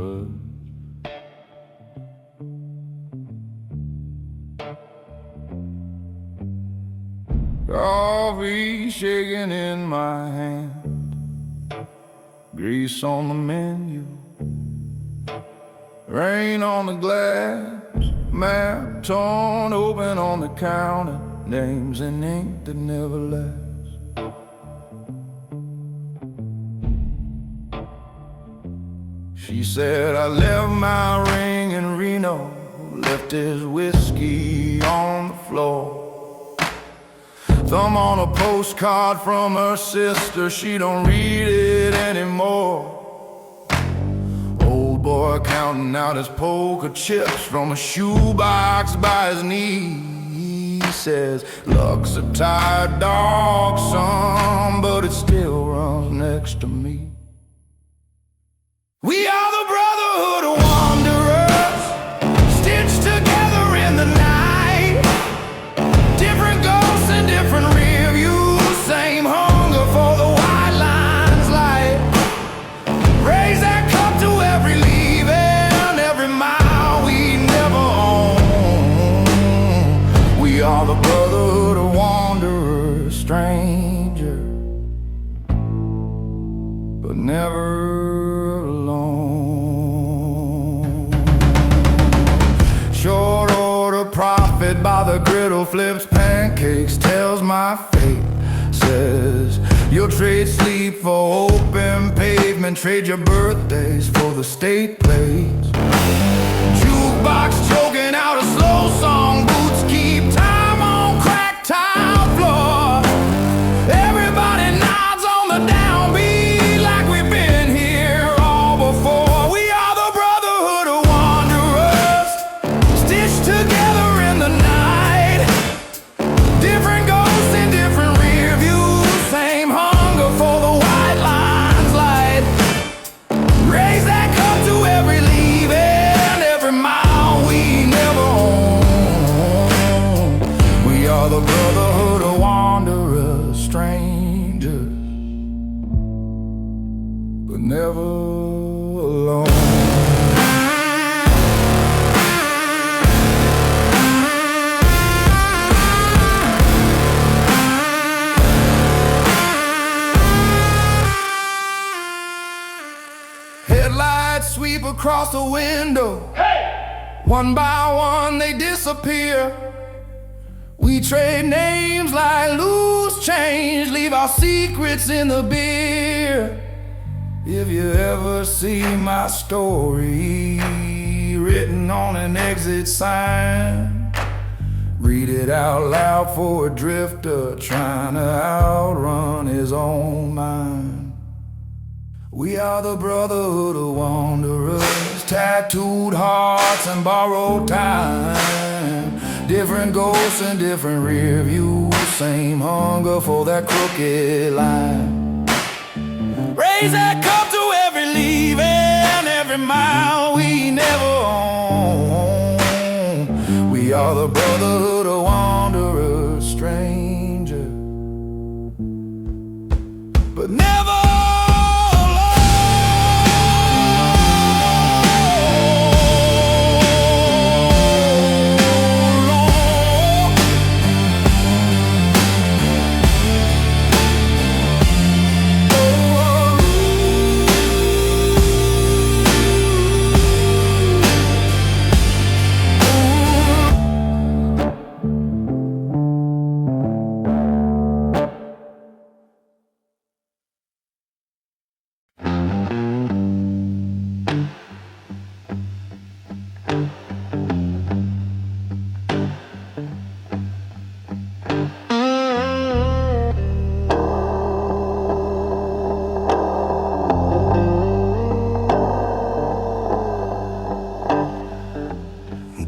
birds. Coffee shaking in my hand, grease on the menu, rain on the glass, map torn open on the counter, names in ink that never last. She said I left my ring in Reno, left his whiskey on the floor. Thumb on a postcard from her sister, she don't read it anymore. Old boy counting out his poker chips from a shoebox by his knee. He says, luck's a tired dog, son, but it still runs next to me. We are the brotherhood of wanderers, stitched together in the night. Different ghosts and different rear views, same hunger for the white line's light. Raise that cup to every leaving, every mile we never own. We are the brotherhood of wanderers, strangers, but never short order profit by the griddle, flips pancakes, tells my fate. Says you'll trade sleep for open pavement, trade your birthdays for the state plates. Jukebox choking out a slow song, boots keep time on cracked tile floor. Everybody nods on the downbeat like we've been here all before. We are the brotherhood of wanderers, stitched together in the night. Different ghosts in different rear views, same hunger for the white line's light. Raise that cup to every leaving, every mile we never own. We are the brotherhood of wanderers, strangers, but never alone. Headlights sweep across the window. Hey! One by one they disappear. We trade names like loose change, leave our secrets in the beer. If you ever see my story written on an exit sign, read it out loud for a drifter trying to outrun his own mind. We are the brotherhood of wanderers, tattooed hearts and borrowed time. Different ghosts and different rear views, same hunger for that crooked line. Raise that cup to every leaving, every mile we never own. We are the brotherhood of wanderers, strangers, but never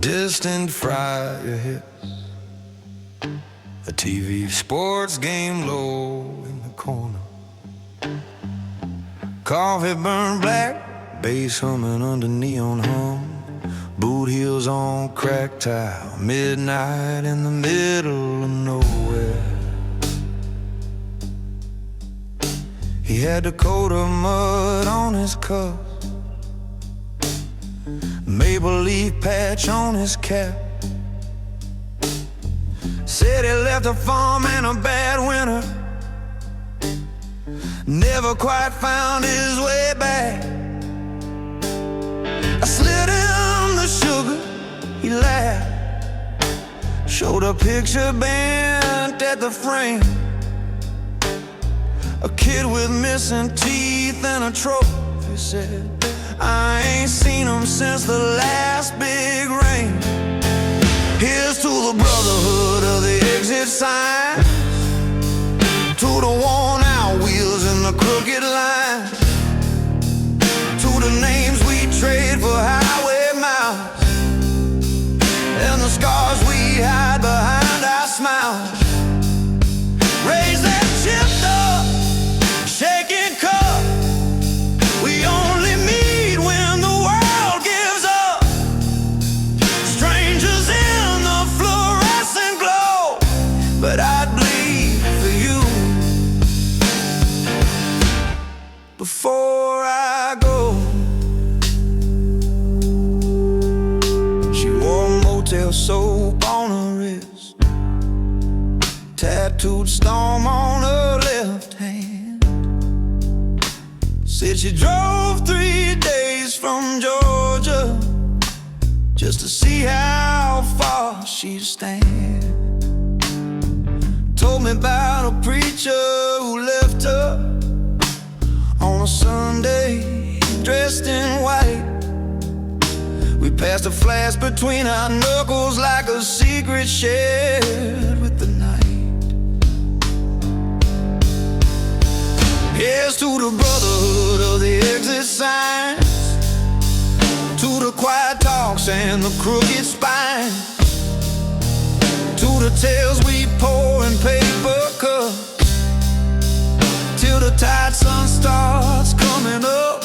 distant fryer hits a TV sports game low in the corner. Coffee burned black, bass humming under neon hum. Boot heels on cracked tile, midnight in the middle of nowhere. He had a coat of mud on his cuffs, maple leaf patch on his cap. Said he left a farm in a bad winter, never quite found his way back. I slid him the sugar, he laughed, showed a picture bent at the frame, a kid with missing teeth and a trophy. Said, I ain't seen him since the last big rain. Here's to the brotherhood of the exit signs, to the worn out wheels and the crooked line, to the names we trade for highway miles, and the scars we hide behind our smiles. Raise that chipped up, shaking cup. We only meet when the world gives up. Strangers in the fluorescent glow, but I'd bleed for you before I go. She wore motel soap on her wrist, tattooed storm on her left hand. Said she drove 3 days from Georgia just to see how far she'd stand. Told me about a preacher who left her on a Sunday dressed in white. We passed a flash between our knuckles like a secret shared with the night. Here's to the brotherhood of the exit signs, to the quiet talks and the crooked spine, to the tales we pour in paper cups, till the tired sun starts coming up.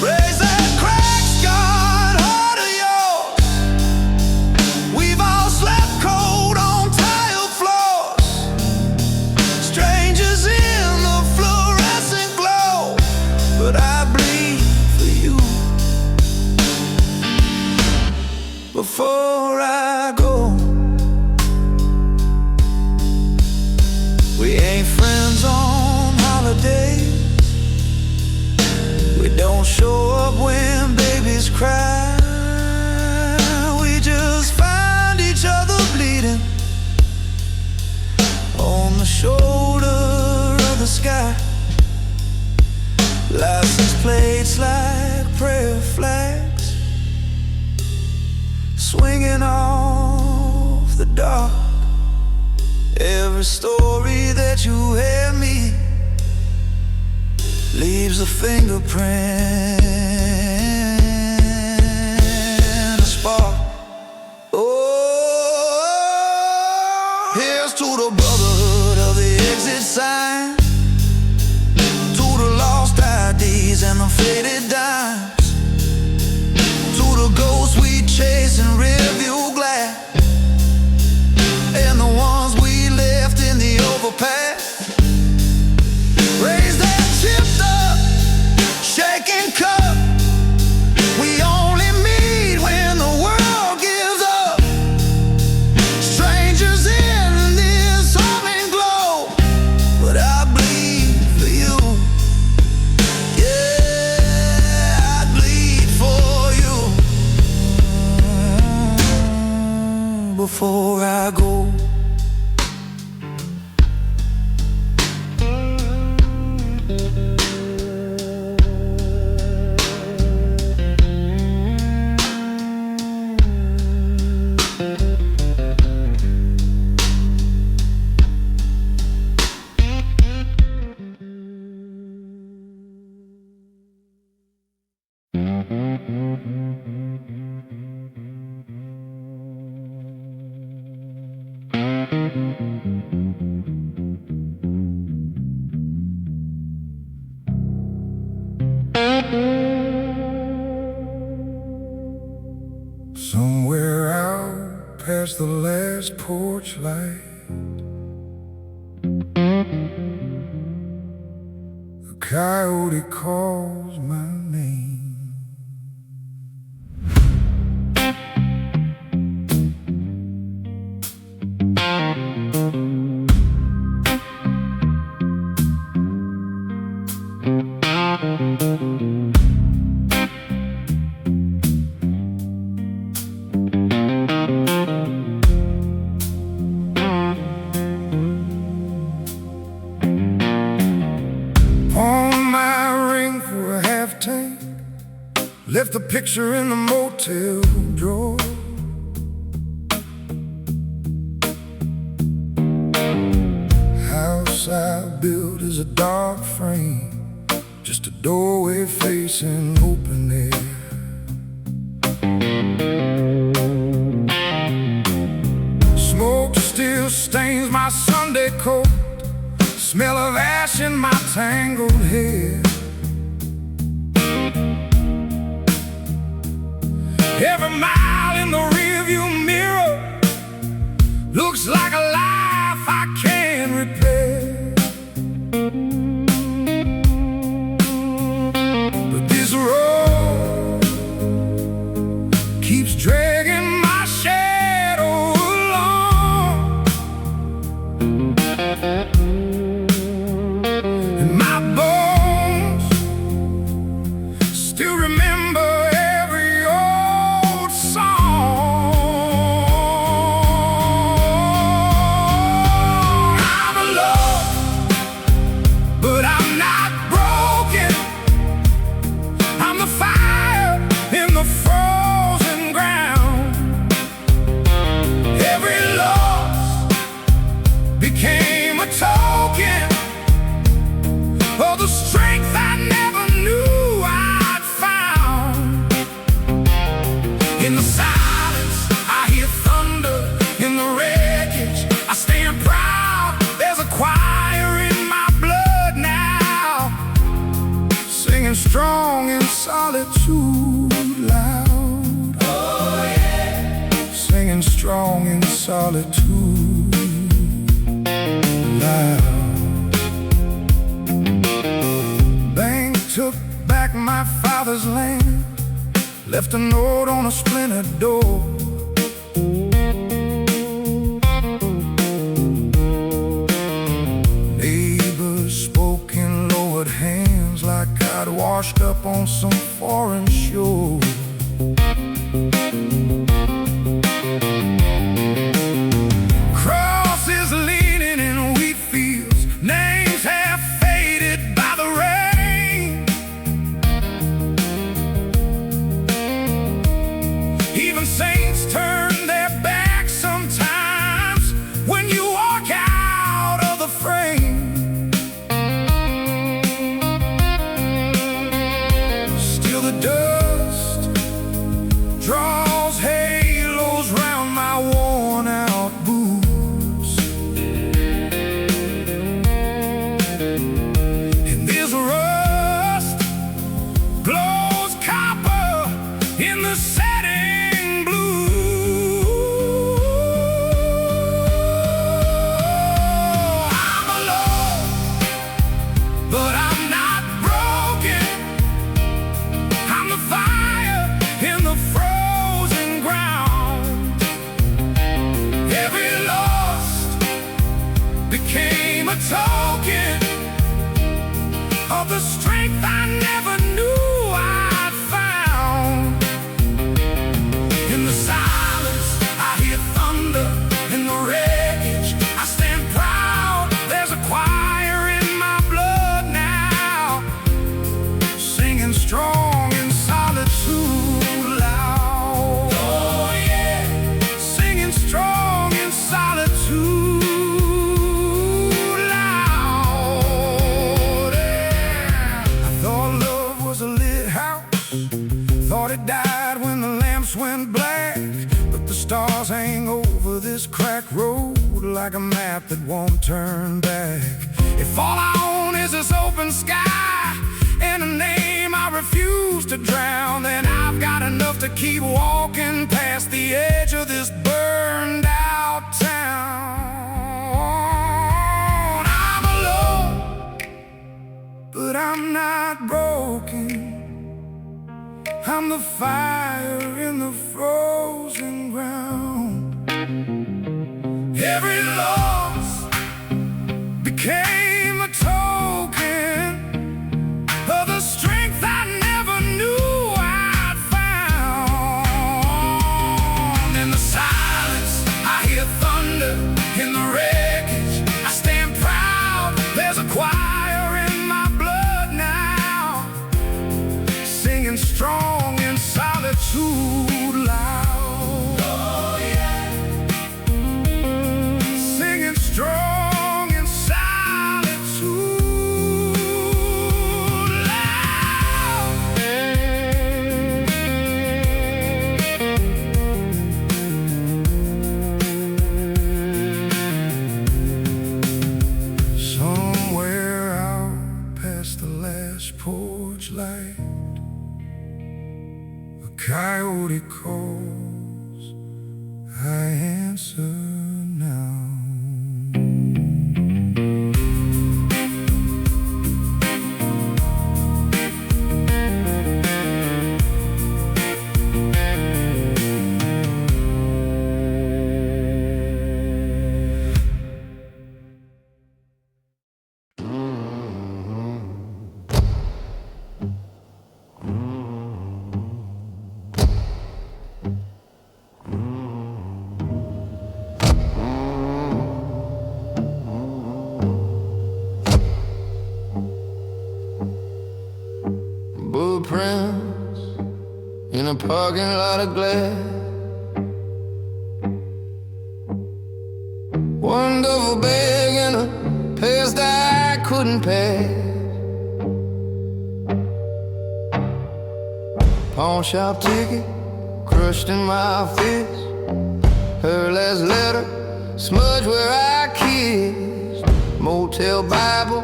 Raise that crack-scarred heart of yours. We've all slept cold on tile floors, strangers in the fluorescent glow, but I bleed for you before I go. We ain't friends on holidays, we don't show up when babies cry. We just find each other bleeding on the shoulder of the sky. License plates like prayer flags, swinging off the dock. Every story that you hand me leaves a fingerprint, a spark. Oh, here's to the brotherhood of the exit sign, to the lost IDs and the faded dimes, to the ghosts we chase in rearview glass, and the ones we left in the overpass. Raise that chipped up, shaking cup. We only meet when the world gives up. Strangers in this humming glow, but I bleed for you. Yeah, I bleed for you before I go. Somewhere out past the last porch light, a coyote calls my name. left a picture in the motel drawer. House I built is a dark frame, just a doorway facing open air. Smoke still stains my Sunday coat, smell of ash in my tangled hair. Every mile in the rearview mirror looks like a life I can't repair. But this road keeps dragging my shadow along, and my bones still remember every old song. I'm alone, but I'm not broken. I'm the fire in the frozen ground. Every loss became a token of the strength I never knew I'd found. In the silence, I hear thunder. In the wreckage, I stand proud. There's a choir in my blood now, singing strong in solitude loud. Oh yeah, singing strong in solitude loud. Bank took back my father's land, left a note on a splintered door. Neighbors spoke in lowered hands, like I'd washed up on some foreign shore. Crosses leaning in wheat fields, names half faded by the rain. Even saints turn their backs sometimes when you walk out of the frame. Still the dust draws halos round my worn out boots, and this rust glows copper in the setting blue. I'm alone, but I'm not broken. I'm the fire in the frozen ground. Every loss became a token of the strength I never knew I'd found. In the silence, I hear thunder. In the wreckage, I stand proud. There's a choir in my blood now, singing strong in solitude loud. Oh yeah, singing strong in solitude loud. Yeah. I thought love was a lit house, thought it died when the lamps went black. But the stars hang over this cracked road like a map that won't turn back. If all I own is this open sky and a name I refuse to drown, then I've got enough to keep walking past the edge of this burned out town. I'm alone, but I'm not broken. I'm the fire in the frozen ground. Every loss became a token of the strength I never knew I'd found. In the silence, I hear thunder. In the wreckage, I stand proud. There's a choir in my blood now, singing strong and light. A coyote calls, I answer now. Footprints in a parking lot of glass. One duffel bag and a past I couldn't pass. Pawn shop ticket crushed in my fist. Her last letter smudged where I kissed. Motel Bible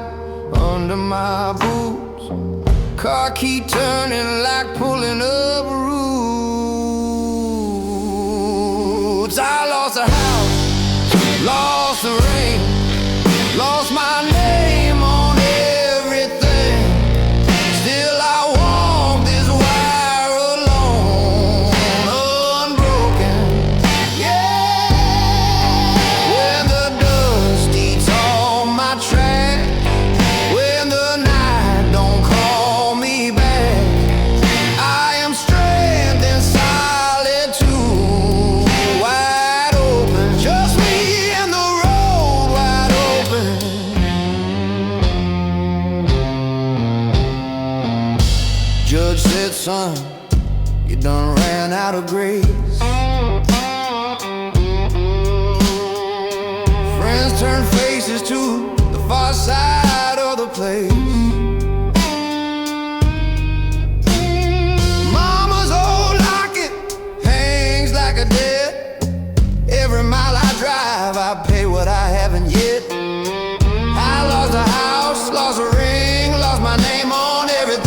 under my boots. Car key turning like pulling up roots. I lost a house, lost the ring, lost my name on everything. Still I walk this wire alone, unbroken. Yeah. When the dust eats all my tracks, when the night don't call me back, I am strength in solitude, wide open, just me and the road wide open. Judge said, son, you done ran out of grace. Friends turn faces to the far side of the place. Mama's old locket hangs like a debt. Every mile I drive, I pay what I haven't yet. I lost a house, lost a ring, lost my name on everything.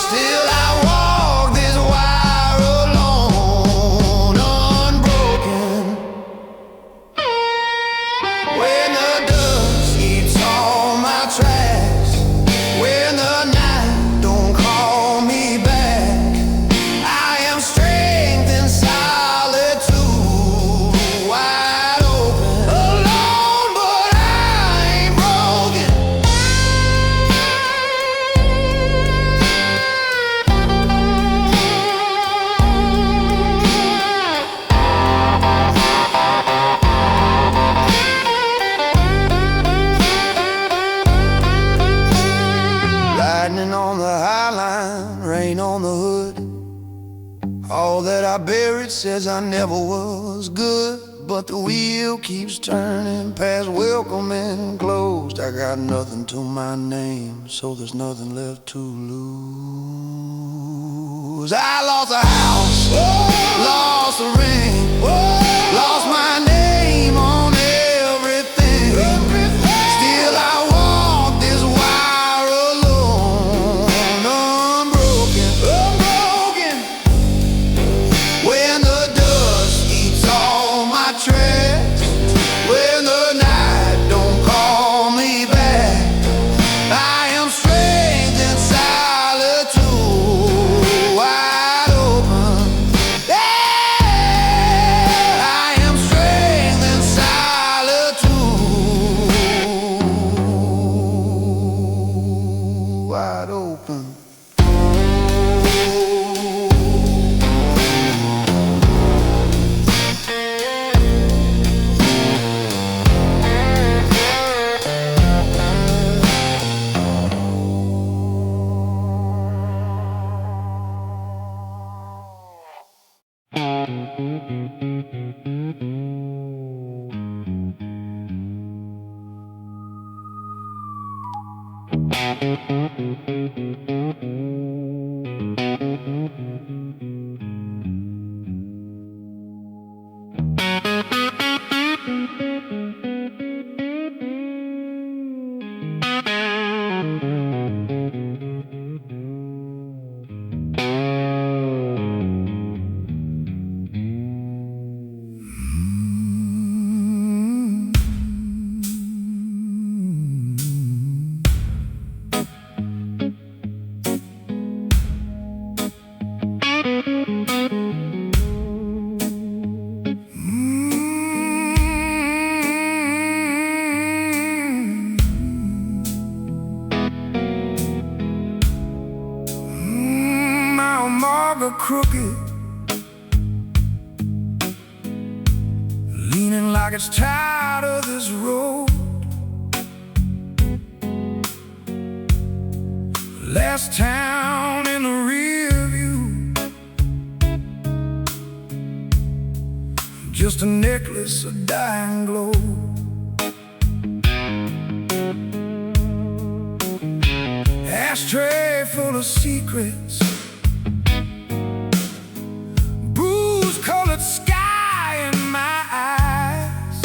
Still I walk this wire alone, unbroken. When the dust eats all my tracks, when the night don't call me back, I am strength in solitude, wide open. Alone, but I ain't broken. Lightning on the high line, rain on the hood. All that I buried says I never was good, but the wheel keeps turning past welcome and closed. I got nothing to my name, so there's nothing left to lose. I lost a house, lost a ring, lost my name on everything. Still I walk this wire alone, unbroken. When the dust eats all my tracks, when the night don't call me back, I am strength in solitude, wide open. Yeah. crooked, leaning like it's tired of this road. Last town in the rear view, just a necklace of dying glow. Ashtray full of secrets, bruise-colored sky in my eyes,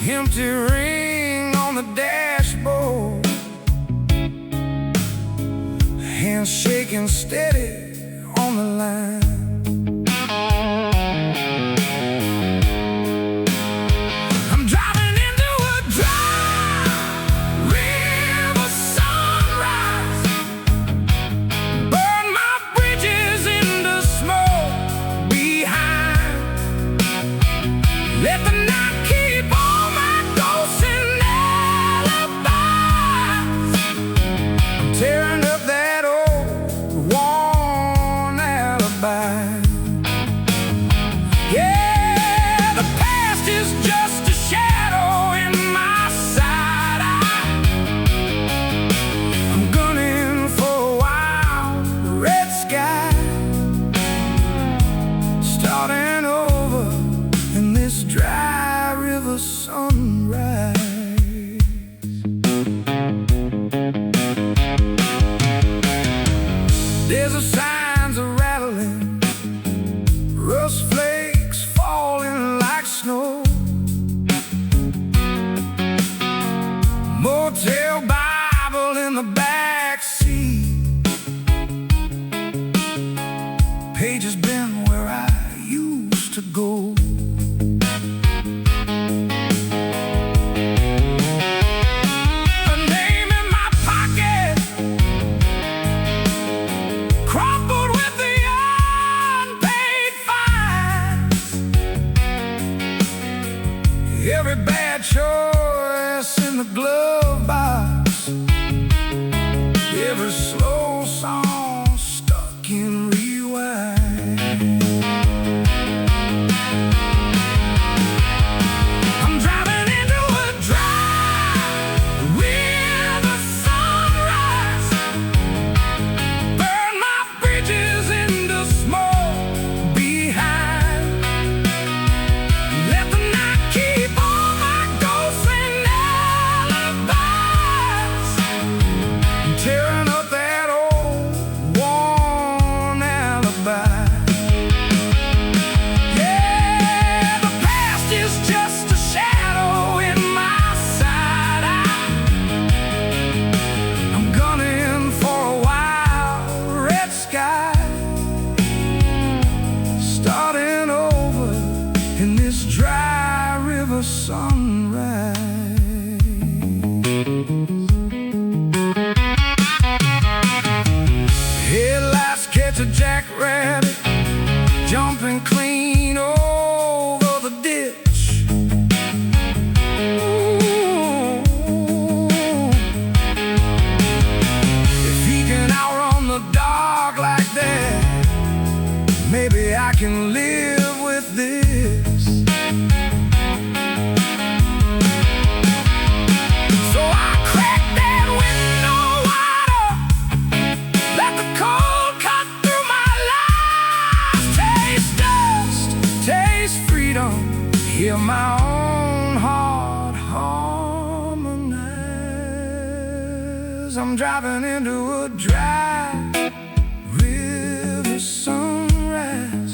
empty ring on the dashboard, hands shaking steady on the line. Let the night keep all my ghosts and alibis. I'm tearing up that old worn alibi. Yeah, the past is just a shadow in my side eye. I'm gunning for a wild red sky, starting over in this dry river sunrise. There's the signs are rattling, rust flakes falling like snow. Motel Bible in the back seat, pages been where I used to go. Every bad choice in the glove box, every slow song stuck in rewind. I'm driving into a drive with the sunrise, burn my bridges into smoke behind. Let the night keep tearing up that old worn alibi. Yeah, the past is just a shadow in my side eye. I'm gunning for a wild red sky, starting over in this dry river sunrise. Headlights catch a jackrabbit jumping clean over the ditch. Ooh. If he can outrun the dark like that, maybe I can live with this. So I crack that window wide up, let the cold cut through my lies. Taste dust, taste freedom, hear my own heart harmonize. I'm driving into a dry river sunrise,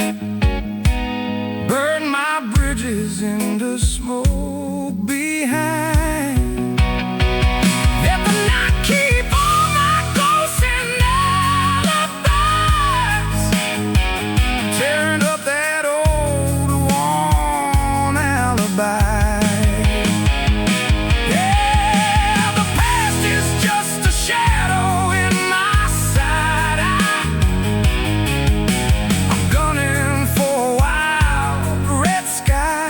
burn my bridges into smoke behind. Let the night keep all my ghosts and alibis, tearing up that old worn alibi. Yeah, the past is just a shadow in my side eye. I'm gunning for a wild red sky,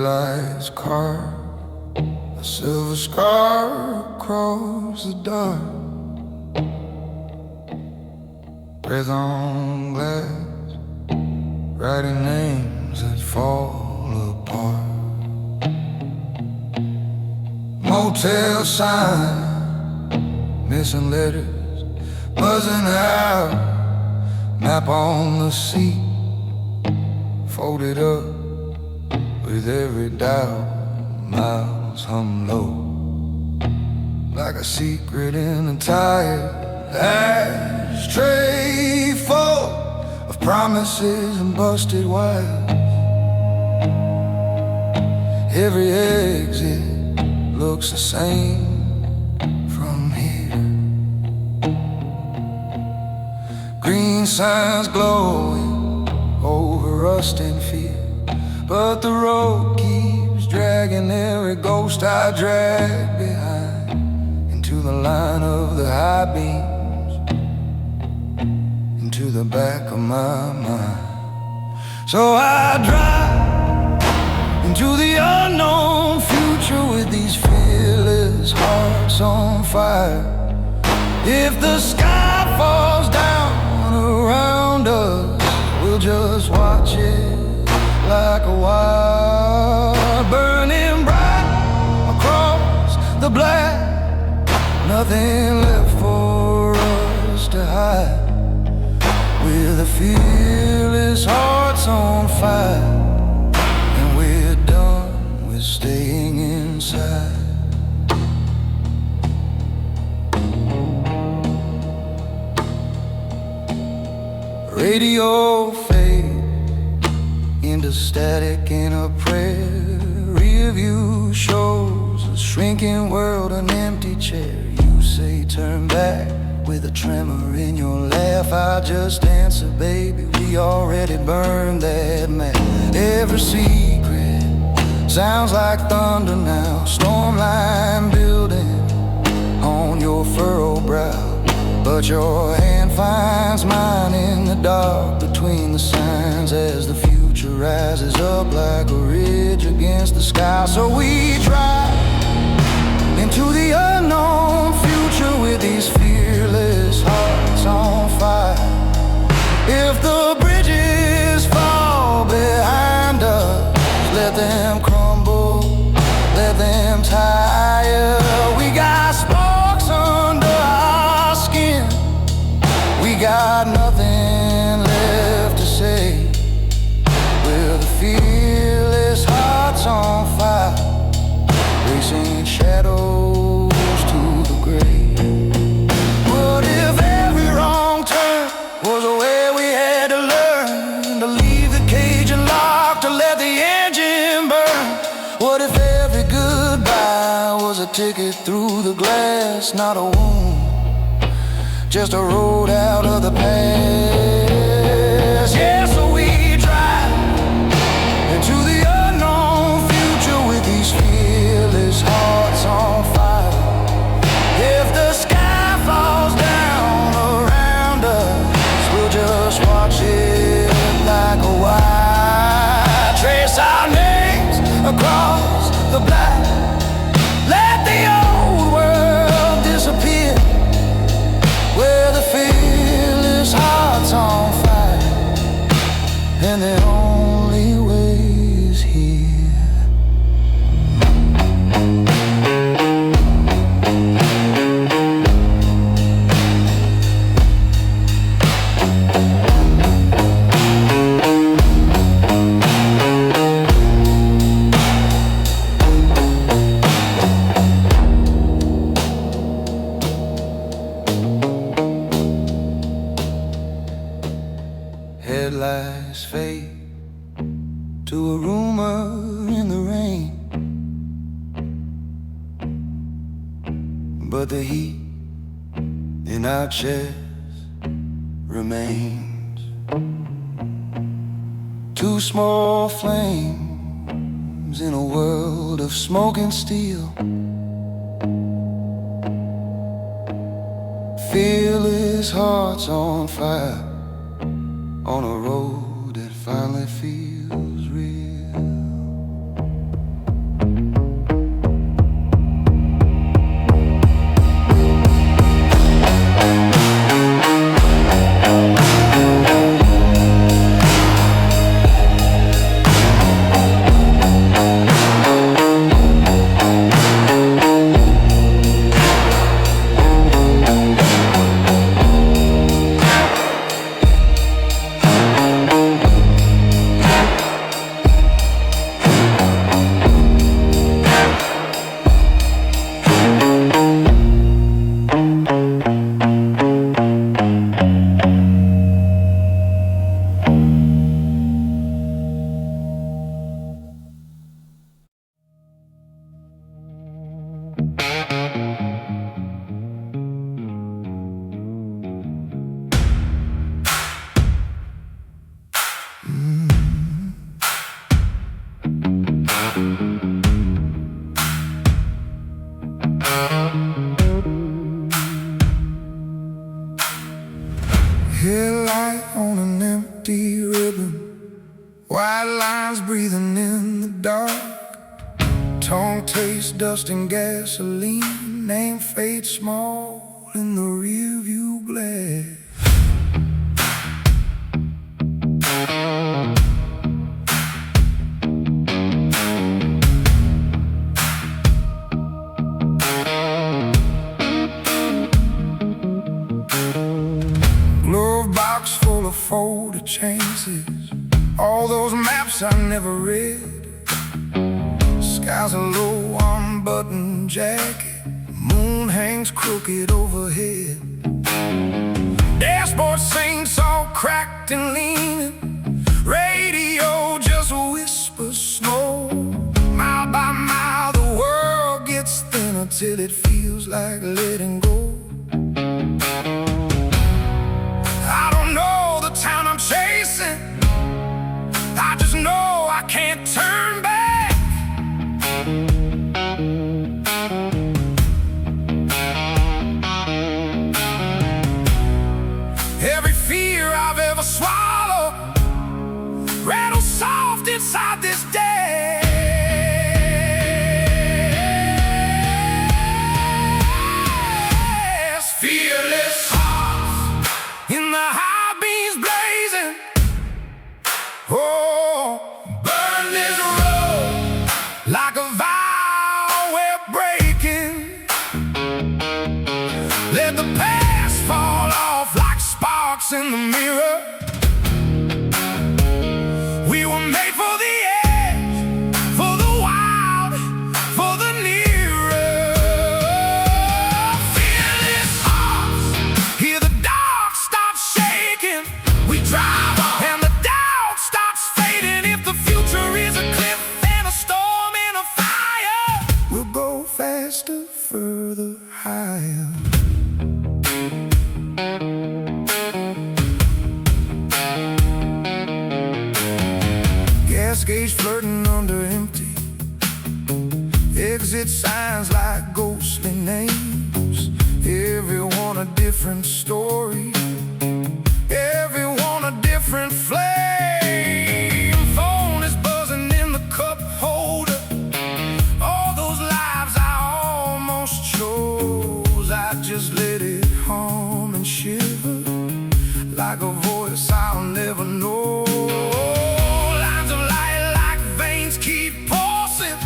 lights carve a silver scar across the dark. Breath on glass, writing names that fall apart. Motel sign, missing letters, buzzing out. Map on the seat, folded up with every doubt. Miles hum low, like a secret in a tired ashtray full of promises and busted wires. Every exit looks the same from here. Green signs glowing over rust and fear, but the road keeps dragging every ghost I drag behind into the line of the high beams, into the back of my mind. So I drive into the unknown future with these fearless hearts on fire. If the sky falls down around us, we'll just watch it like a wire, burning bright across the black. Nothing left for us to hide, with the fearless hearts on fire, and we're done with staying inside. Radio fade into static in a prayer. Rear view shows a shrinking world, an empty chair. You say turn back with a tremor in your laugh. I just answer, baby, we already burned that map. Every secret sounds like thunder now. Stormline building on your furrowed brow, but your hand finds mine in the dark between the signs as the future rises up like a ridge against the sky. So we drive into the unknown future with these fearless hearts on fire. If the bridges fall behind us, let them crumble, let them tire. We got sparks under our skin, we got nothing left to say. We're the fearless hearts on fire, racing shadows to the grave. What if every wrong turn was a way we had to learn to leave the cage unlocked, to let the engine burn? What if every goodbye was a ticket through the glass, not a wound, just a road out of the past? Yeah, so we drive into the unknown future with these fearless hearts on fire. If the sky falls down around us, we'll just watch it like a wire. Trace our names across the black, let the old world disappear, where the fearless hearts on fire, and the only way is here. Headlights fade to a rumor in the rain, but the heat in our chest remains. Two small flames in a world of smoke and steel. Fearless hearts on fire on a road that finally feels real. Headlight on an empty ribbon, white lines breathing in the dark. Tongue tastes dust and gasoline, name fades small in the rearview glass. Glove box full of folded chances, all those maps I never read. Skies are low, unbuttoned jacket, moon hangs crooked overhead. Dashboard sinks all cracked and leaning, radio just whispers snow. Mile by mile the world gets thinner till it feels like letting go. I don't know the town I'm chasing, I just know I can't turn back. Every fear I've ever swallowed rattles soft inside this day. Fearless hearts in the high beams blazing. Oh, burn this road like a vow we're breaking. Let the past fall off like sparks in the mirror. We were made for the edge, for the wild, for the nearer. Fearless hearts, hear the dark start shaking. We drive on and the doubt starts fading. If the future is a cliff and a storm and a fire, we'll go faster, further, higher. Gas gauge flirting under empty, exit signs like ghostly names. Everyone a different story, everyone a different flame. Phone is buzzing in the cup holder, all those lives I almost chose. I just let it hum and shiver like a voice I'll never know. Lines of light like veins keep pulsing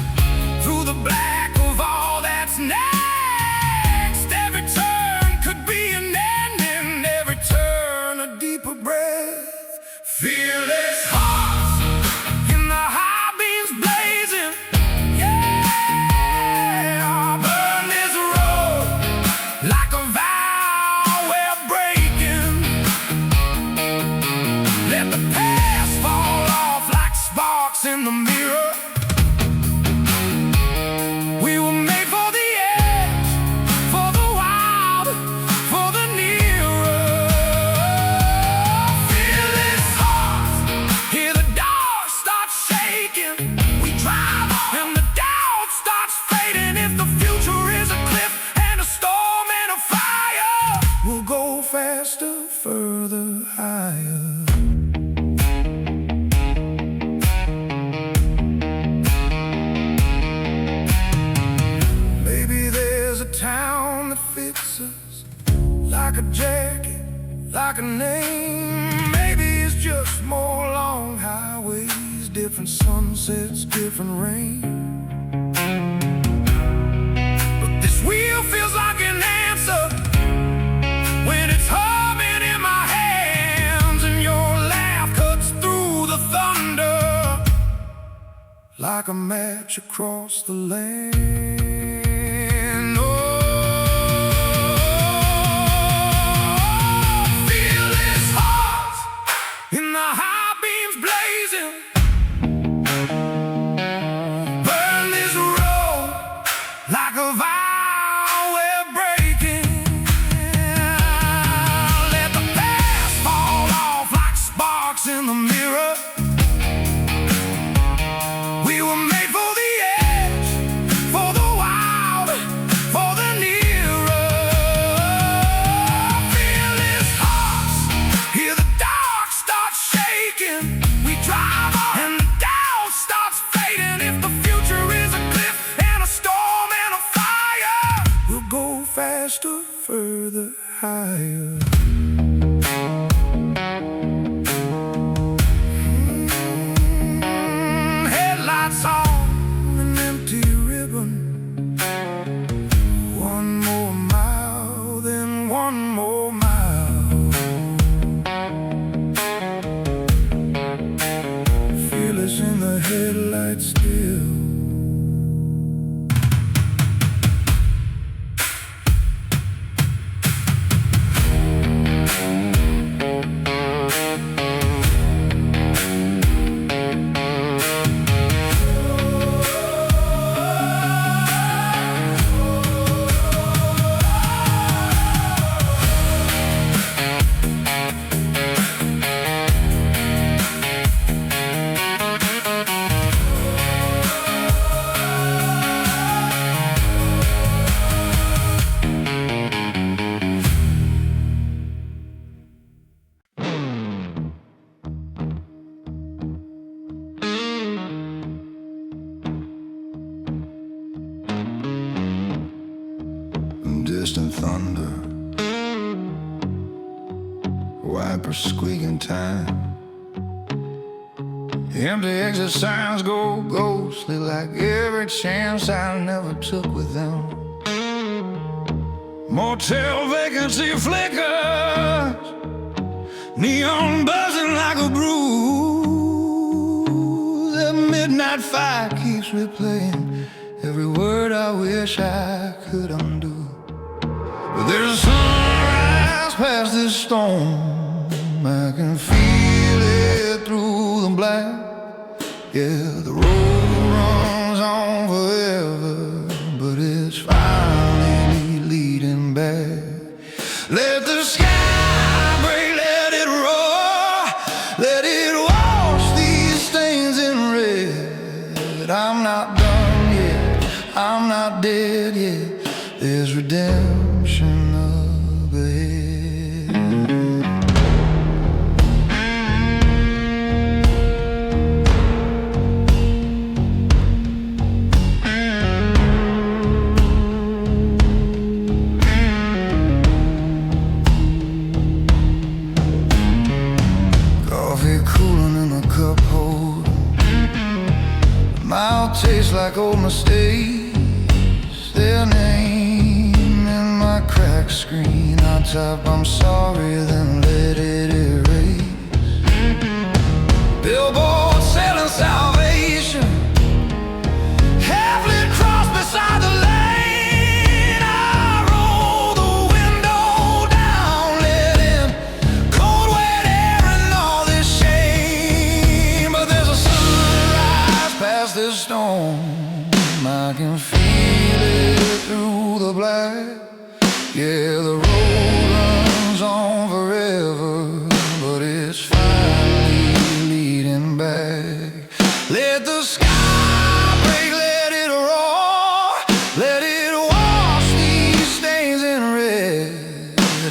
through the black of all that's next. Every turn could be an ending, every turn a deeper breath. Fearless hearts in the high beams blazing. Yeah, burn this road like a vow we're breaking. Let the past fall off like sparks in the mirror. We were made for the edge, for the wild, for the nearer. Fearless hearts, hear the dark start shaking. We drive on and the doubt starts fading. If the future is a cliff and a storm and a fire, we'll go faster, further, higher. Maybe there's a town that fits us like a jacket, like a name. Maybe it's just more long highways, different sunsets, different rain. But this wheel feels like an answer when it's humming in my hands, and your laugh cuts through the thunder like a match across the land. In the high beams blazing, burn this road like a vow we're breaking. Let the past fall off like sparks in the mirror. We were made for the edge, for the wild. the higher. Headlights on an empty ribbon. One more mile, then one more mile. Fearless in the headlights still. Distant thunder, wipers squeaking time. Empty exit signs go ghostly, like every chance I never took with them. Motel vacancy flickers, neon buzzing like a bruise. That midnight fire keeps replaying every word I wish I could undo. But there's a sunrise past this storm. I can feel it through the black. Yeah, the road runs on forever, but it's finally leading back. Let the sky break, let it roar, let it wash these stains in red. I'm not done yet, I'm not dead yet. There's redemption up ahead. Coffee cooling in a cup holder. Mouth tastes like old mistakes. Their name in my cracked screen. I type I'm sorry, then let it erase. Billboard selling salvation, half-lit cross beside the lane. I roll the window down, let in cold wet air and all this shame. But there's a sunrise past this storm. I can feel it through the black. Yeah, the road runs on forever, but it's finally leading back. Let the sky break, let it roar, let it wash these stains in red.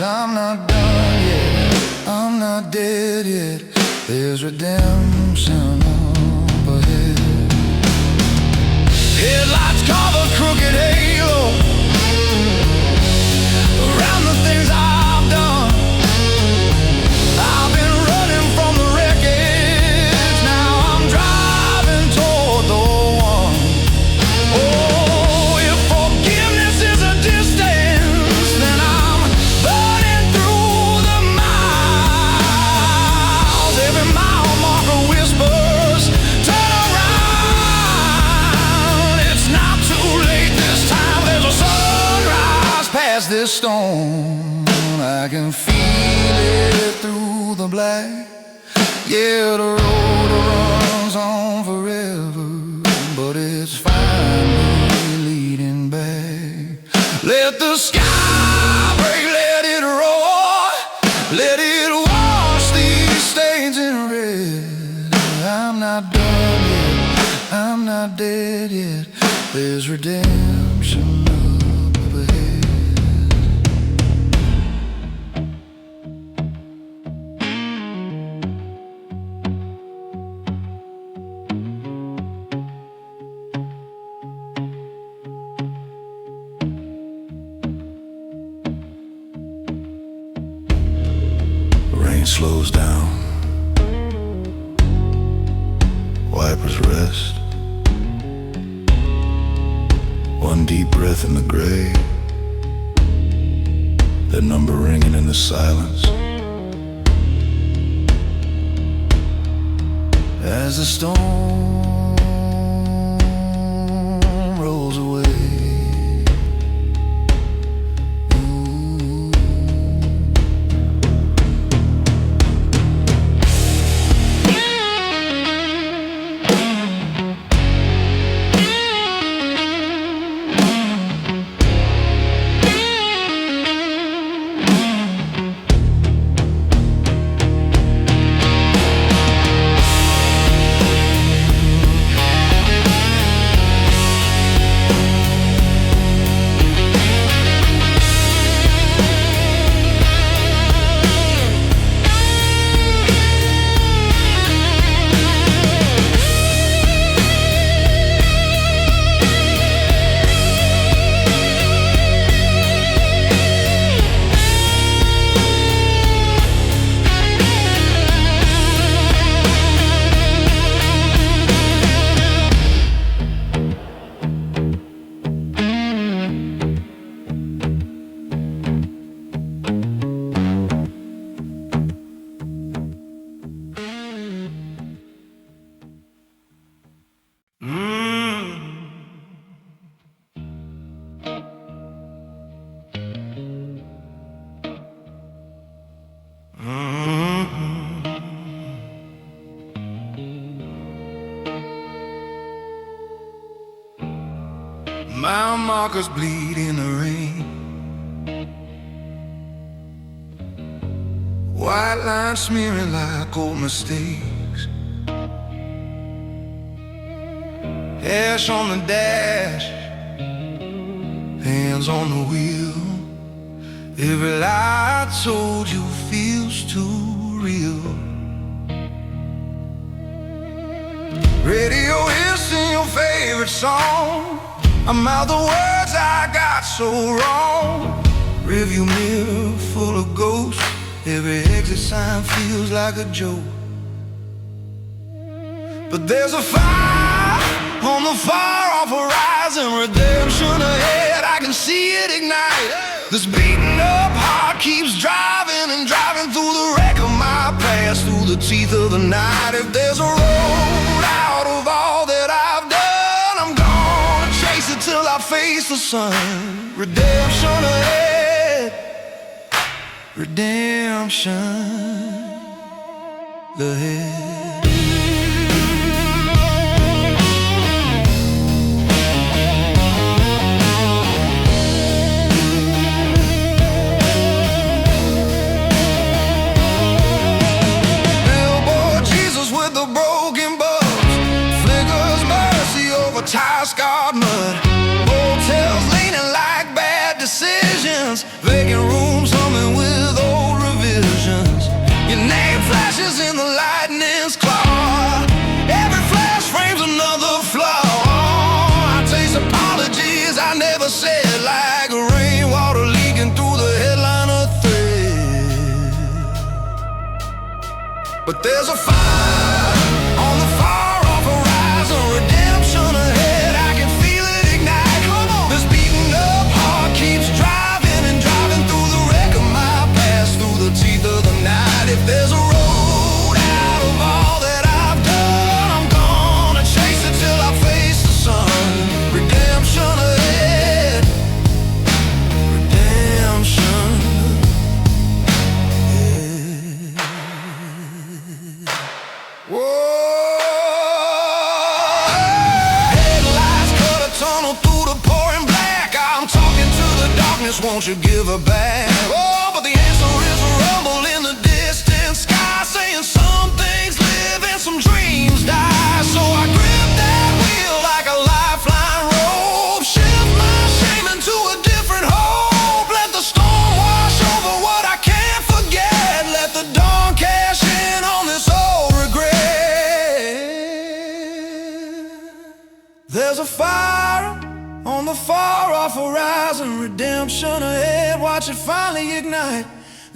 I'm not done yet, I'm not dead yet. There's redemption up ahead. Headlights carve a crooked halo around the things I've done. I've been running from the wreckage, now I'm driving toward the one. Oh, if forgiveness is a distance, then I'm burning through the miles. Every mile marker whispers, turn around. It's not too late this time. There's a sunrise past this storm. I can feel it through the black. Yeah, the road runs on forever, but it's finally leading back. Let the sky break, let it roar, let it wash these stains in red. I'm not done yet, I'm not dead yet. There's redemption up ahead. slows down, wipers rest, one deep breath in the gray, that number ringing in the silence. As the storm rolls away, mile markers bleed in the rain, white lines smearing like old mistakes, ash on the dash, hands on the wheel. Every lie I told you feels too real. Radio hissing your favorite song, I'm out the words I got so wrong. Rearview mirror full of ghosts, every exit sign feels like a joke. But there's a fire on the far-off horizon, redemption ahead, I can see it ignite. This beaten up heart keeps driving and driving through the wreck of my past, through the teeth of the night. If there's a road out of all that I've done, I'm gonna chase it till I face the sun. Redemption ahead, redemption ahead. Tie-scarred mud, motels leaning like bad decisions, vacant rooms humming with old revisions. Your name flashes in the lightning's claw, every flash frames another flaw. I taste apologies I never said, like rainwater leaking through the headliner thread. But there's a fire on the far-off horizon, redemption ahead, I can feel it ignite. This beaten up heart keeps driving and driving through the wreck of my past, through the teeth of the night. If there's a road out of all that I've done, I'm gonna chase it till I face the sun. Redemption ahead, redemption ahead. Whoa. Won't you give her back? Oh, but the answer is a rumble in the distant sky, saying some things live and some dreams die. So I grip that wheel like a lifeline rope, shift my shame into a different hope. Let the storm wash over what I can't forget, let the dawn cash in on this old regret. There's a fire on the far-off horizon, redemption ahead, watch it finally ignite.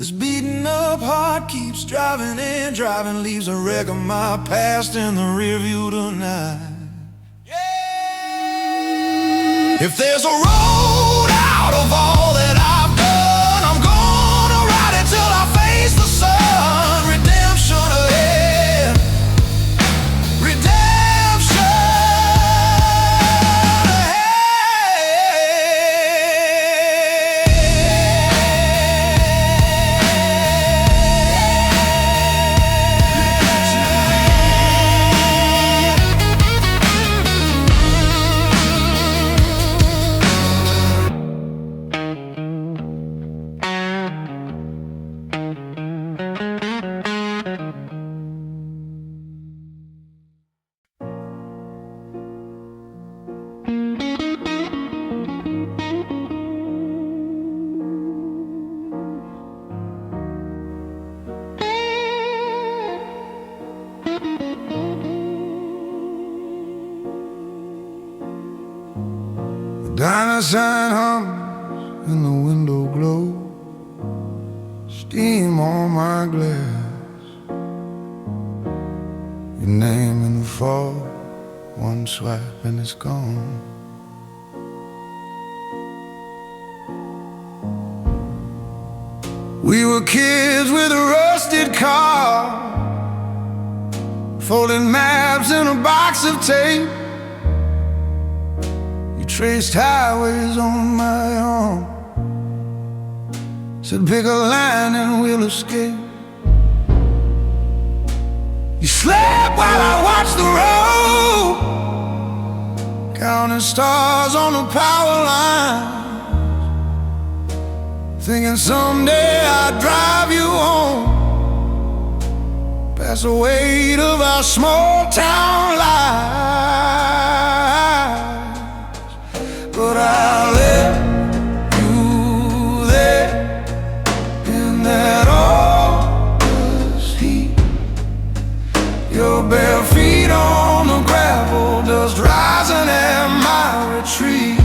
This beaten up heart keeps driving and driving, leaves a wreck of my past in the rearview tonight. If there's a road out of all that I've done, I'm gonna ride it till I face the sun. Redemption ahead, redemption ahead. Diner sign hums and the window glow, steam on my glass. Your name in the fall, one swipe and it's gone. We were kids with a rusted car, folding maps in a box of tape. Traced highways on my arm, said pick a line and we'll escape. You slept while I watched the road, counting stars on the power lines, thinking someday I'd drive you home, past the weight of our small town life. But I left you there in that August heat, your bare feet on the gravel, dust rising at my retreat.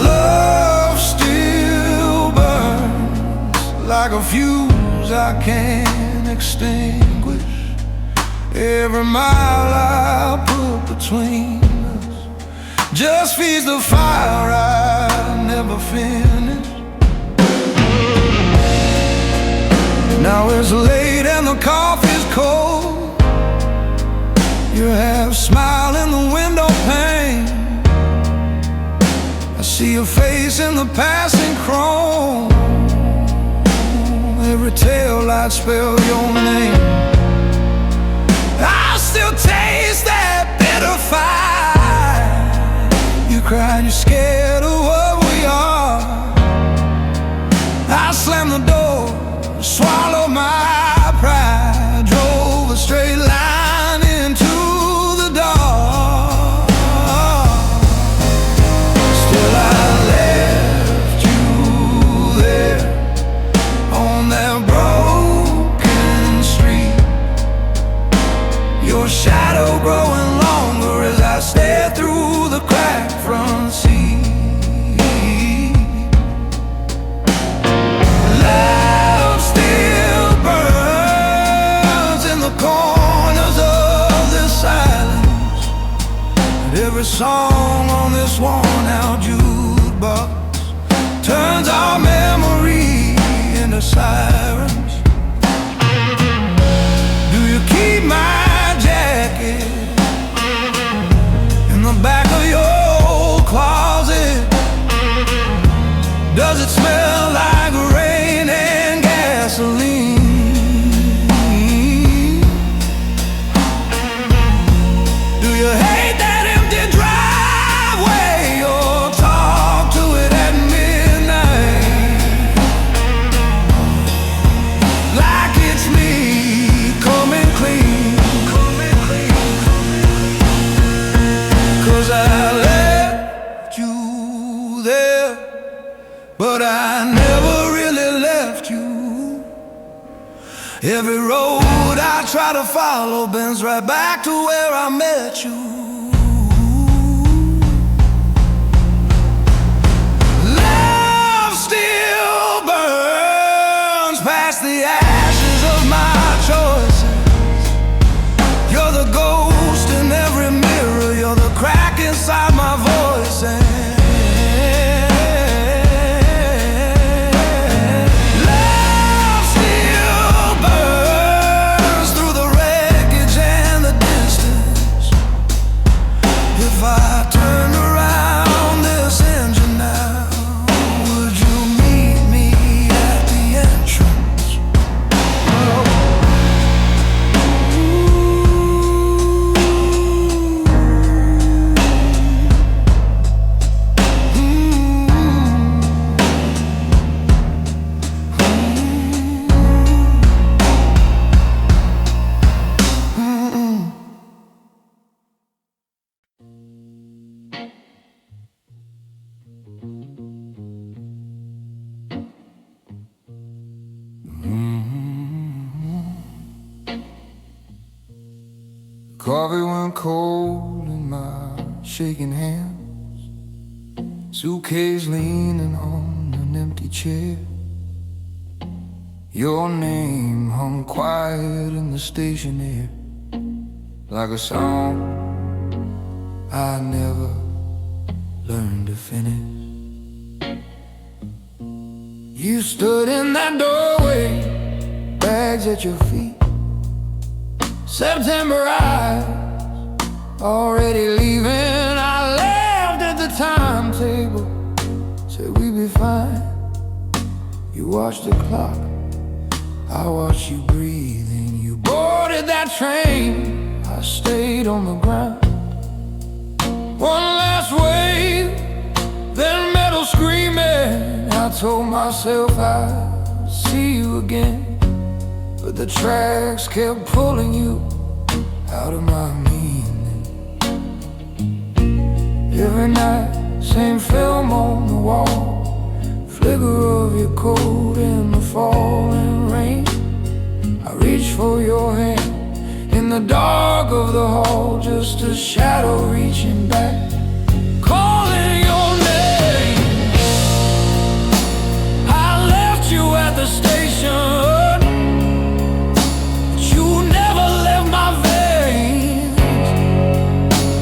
Love still burns like a fuse I can't extinguish. Every mile I put between us just feeds the fire I never finished. Now it's late and the coffee's cold, you're half smile in the window pane. I see your face in the passing chrome, every taillight spell your name. I still taste that bitter fire. You cried, you're scared of what we are. I slammed the door, swallowed my pride, drove a straight line into the dark. Still I left you there on that broken street, your shadow growing longer as I stare through the cracked front seat. Love still burns in the corners of this silence, but every song on this worn-out jukebox turns our memory into sirens. Do you keep my jacket in the back of your old closet? Does it smell like rain and gasoline? Do you hate that empty driveway or talk to it at midnight like it's me coming clean? 'Cause I left you there, but I never really left you. Every road I try to follow bends right back to where I met you. Coffee went cold in my shaking hands, suitcase leaning on an empty chair. Your name hung quiet in the station air, like a song I never learned to finish. You stood in that doorway, bags at your feet, September eyes already leaving. I laughed at the timetable, said we'd be fine. You watched the clock, I watched you breathing. You boarded that train, I stayed on the ground. One last wave, then metal screaming. I told myself I'd see you again, but the tracks kept pulling you out of my meaning. Every night, same film on the wall, flicker of your coat in the falling rain. I reach for your hand in the dark of the hall, just a shadow reaching back, calling your name. I left you at the station, but you never left my veins.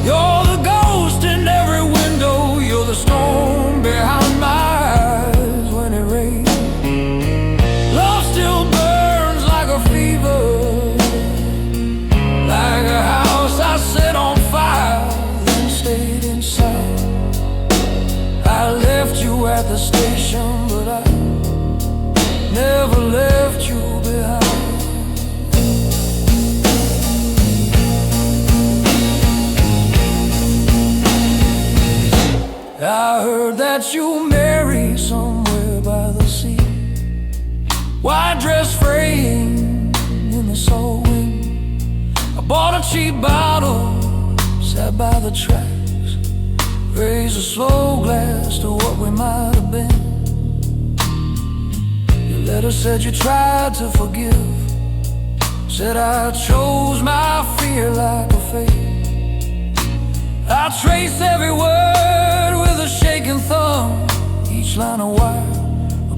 You're the ghost in every window, you're the storm behind my eyes when it rains. Love still burns like a fever, like a house I set on fire, then stayed inside. I left you at the station, but I never left you behind. I heard that you married somewhere by the sea, white dress fraying in the salt wind. I bought a cheap bottle, sat by the tracks, raised a slow glass to what we might have been. Your letter said you tried to forgive, said I chose my fear like a fate. I trace every word with a shaking thumb, each line of wire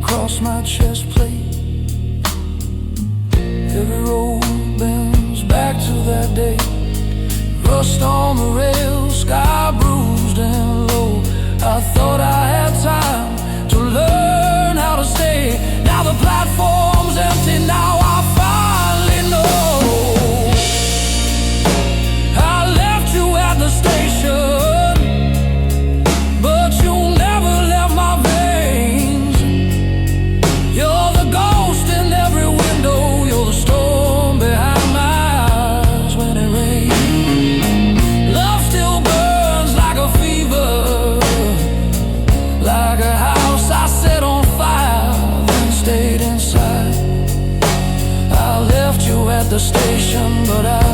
across my chest plate. Every road bends back to that day, rust on the rails, sky bruised and low. I thought I had time to learn how to stay. Now the platform's empty, now I finally know. I left you at the station, but you never left my veins. You're the ghost in every window, you're the storm behind my eyes when it rains. Love still burns like a fever, like a house I set on fire, then stayed inside. I left you at the station, but I